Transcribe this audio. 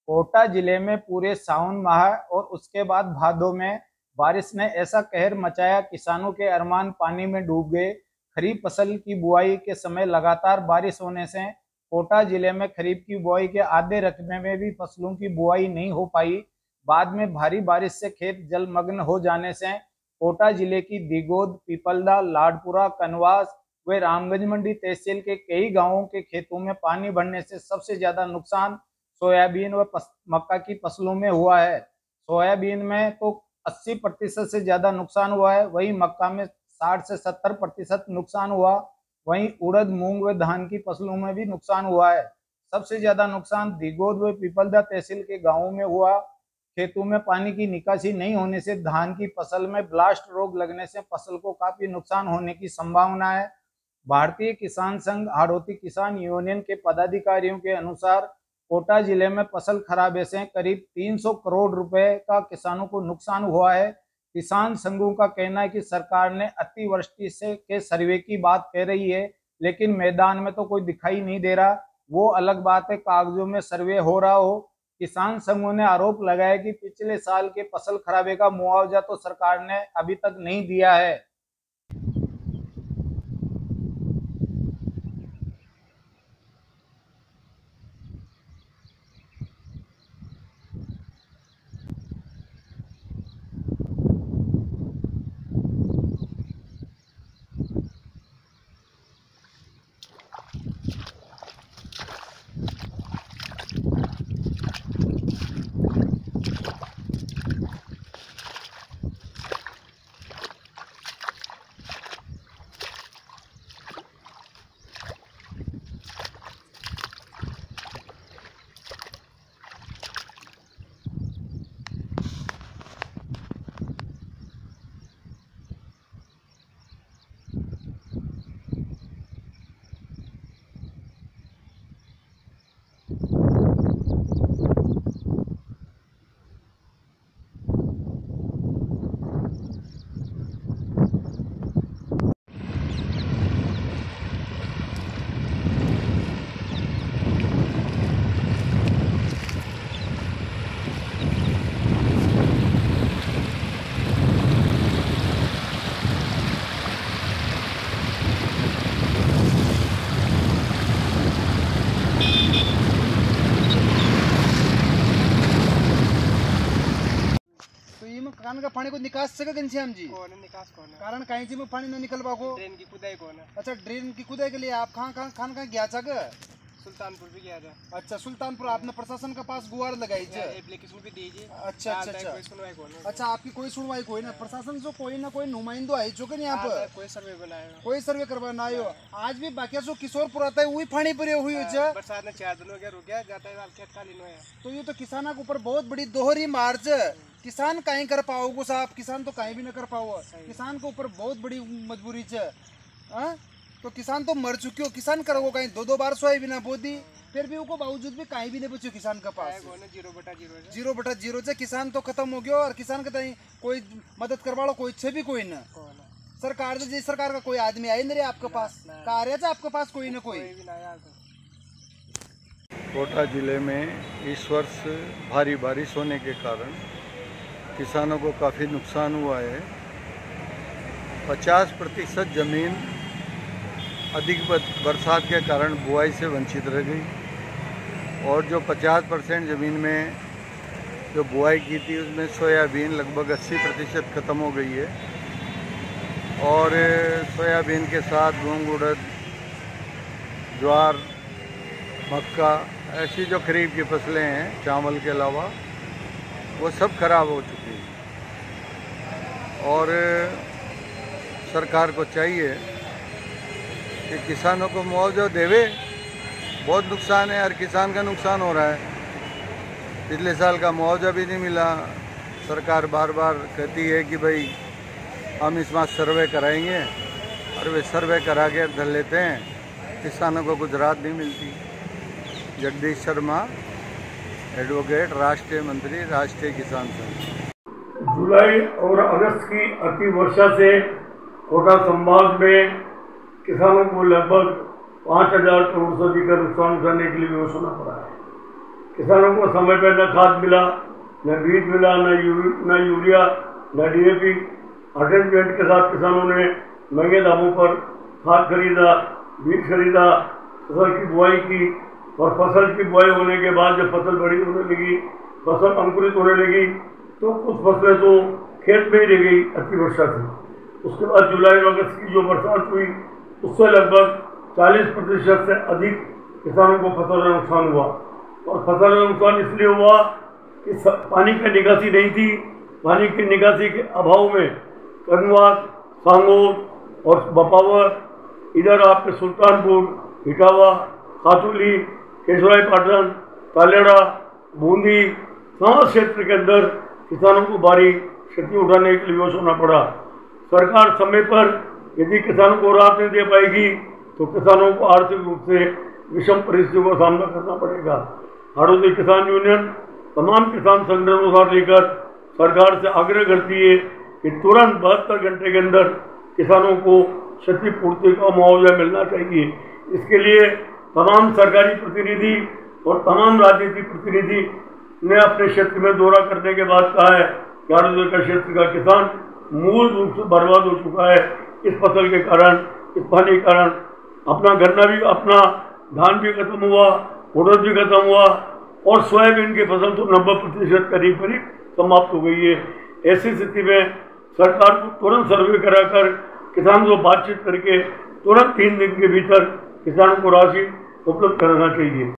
कोटा जिले में पूरे सावन माह और उसके बाद भादों में बारिश ने ऐसा कहर मचाया, किसानों के अरमान पानी में डूब गए। खरीफ फसल की बुआई के समय लगातार बारिश होने से कोटा जिले में खरीफ की बुआई के आधे रकबे में भी फसलों की बुआई नहीं हो पाई। बाद में भारी बारिश से खेत जलमग्न हो जाने से कोटा जिले की दिगोद, पीपलदा, लाडपुरा, कनवास व रामगंज मंडी तहसील के कई गांवों के खेतों में पानी भरने से सबसे ज्यादा नुकसान सोयाबीन व मक्का की फसलों में हुआ है। सोयाबीन में तो 80% से ज्यादा नुकसान हुआ है, वहीं मक्का में 60 से 70% नुकसान हुआ। वहीं उड़द, मूंग व धान की फसलों में भी नुकसान हुआ है। सबसे ज्यादा नुकसान दिगोद व पीपलदा तहसील के गांवों में हुआ। खेतों में पानी की निकासी नहीं होने से धान की फसल में ब्लास्ट रोग लगने से फसल को काफी नुकसान होने की संभावना है। भारतीय किसान संघ हाड़ौती किसान यूनियन के पदाधिकारियों के अनुसार कोटा जिले में फसल खराबे से करीब 300 करोड़ रुपए का किसानों को नुकसान हुआ है। किसान संघों का कहना है कि सरकार ने अतिवृष्टि से के सर्वे की बात कह रही है, लेकिन मैदान में तो कोई दिखाई नहीं दे रहा। वो अलग बात है कागजों में सर्वे हो रहा हो। किसान संघों ने आरोप लगाया कि पिछले साल के फसल खराबे का मुआवजा तो सरकार ने अभी तक नहीं दिया है। कान का पानी को निकास सके घनश्याम जी? कौन है निकास कौन है? कारण कहीं में पानी न निकल पाको। ड्रेन की खुदाई कौन है? अच्छा, ड्रेन की खुदाई के लिए आप कहाँ गया था? सुल्तानपुर भी गया था। अच्छा, सुल्तानपुर आपने प्रशासन के पास गुहार लगाई है, एप्लीकेशन भी दीजिए। अच्छा अच्छा अच्छा, कोई सुनवाई कौन है? अच्छा, आपकी कोई सुनवाई कोई ना? प्रशासन से कोई ना कोई नुमाइंदो आई जो कि यहाँ पर कोई सर्वे बनाएगा, कोई सर्वे करवाना आयो। आज भी बाकी जो किशोरपुर आता है वही पानी पर हुई है। बरसात ने 4 दिन हो गया, रुक गया जाता है खेत खाली है। तो ये तो किसानों के ऊपर बहुत बड़ी दोहरी मार्च। किसान कहीं कर पाओगे साहब? किसान तो कहीं भी न कर पाओ। किसान के ऊपर बहुत बड़ी मजबूरी है। तो किसान तो मर चुके हो, किसान करोगे कहीं 2-2 बार सोयाबीन बोदी, फिर भी उनको बावजूद भी कहीं भी नहीं बचे किसान के पास। 0/0 से किसान तो खत्म हो गया। और किसान के तई कोई मदद करवा लो, कोई इच्छा भी कोई न। सरकार जी, सरकार का कोई आदमी आए नहीं आपके पास? कार्य आपके पास कोई न कोई। कोटा जिले में इस वर्ष भारी बारिश होने के कारण किसानों को काफ़ी नुकसान हुआ है। 50% ज़मीन अधिक बरसात के कारण बुआई से वंचित रह गई और जो 50% ज़मीन में जो बुआई की थी उसमें सोयाबीन लगभग 80% ख़त्म हो गई है। और सोयाबीन के साथ मूंग, उड़द, ज्वार, मक्का ऐसी जो खरीफ की फसलें हैं चावल के अलावा वो सब खराब हो चुकी है। और सरकार को चाहिए कि किसानों को मुआवजा देवे। बहुत नुकसान है, हर किसान का नुकसान हो रहा है। पिछले साल का मुआवजा भी नहीं मिला। सरकार बार बार कहती है कि भाई हम इस मास सर्वे कराएंगे और वे सर्वे करा के धर लेते हैं, किसानों को कुछ राहत नहीं मिलती। जगदीश शर्मा, एडवोकेट, राष्ट्रीय मंत्री, राष्ट्रीय किसान संघ। जुलाई और अगस्त की अति वर्षा से कोटा संभाग में किसानों को लगभग 5,000 करोड़ से अधिक का नुकसान उठाने के लिए बेहोश होना पड़ा है। किसानों को समय पर न खाद मिला, न बीज मिला, न यूरिया, न DAP। अटैचमेंट के साथ किसानों ने महंगे दामों पर खाद खरीदा, बीज खरीदा, फसल की बुआई की और फसल की बुआई होने के बाद जब फसल बड़ी होने लगी, फसल अंकुरित होने लगी, तो कुछ फसलें तो खेत में ही रह गई अतिवर्षा से। उसके बाद जुलाई और अगस्त की जो बरसात हुई उससे लगभग 40% से अधिक किसानों को फसल का नुकसान हुआ। और फसल का नुकसान इसलिए हुआ कि पानी की निकासी नहीं थी। पानी की निकासी के अभाव में कनवास, सांगोर और बपावर, इधर आपके सुल्तानपुर, इटावा, खातूली, केशवरायपाटन, तालेड़ा, बूंदी, तमाम क्षेत्र के अंदर किसानों को भारी क्षति उठाने के लिए विवश होना पड़ा। सरकार समय पर यदि किसानों को राहत नहीं दे पाएगी तो किसानों को आर्थिक रूप से विषम परिस्थितियों का सामना करना पड़ेगा। हाड़ौती किसान यूनियन तमाम किसान संगठनों के साथ लेकर सरकार से आग्रह करती है कि तुरंत 72 घंटे के अंदर किसानों को क्षतिपूर्ति का मुआवजा मिलना चाहिए। इसके लिए तमाम सरकारी प्रतिनिधि और तमाम राजनीतिक प्रतिनिधि ने अपने क्षेत्र में दौरा करने के बाद कहा है कि हाड़ौती का क्षेत्र का किसान मूल रूप से बर्बाद हो चुका है। इस फसल के कारण, इस पानी के कारण अपना गन्ना भी, अपना धान भी खत्म हुआ, उड़द भी खत्म हुआ और सोयाबीन की फसल तो 90% करीब समाप्त हो गई है। ऐसी स्थिति में सरकार को तुरंत सर्वे कराकर किसानों से बातचीत करके तुरंत 3 दिन के भीतर किसानों को राशि उपलब्ध कराना चाहिए।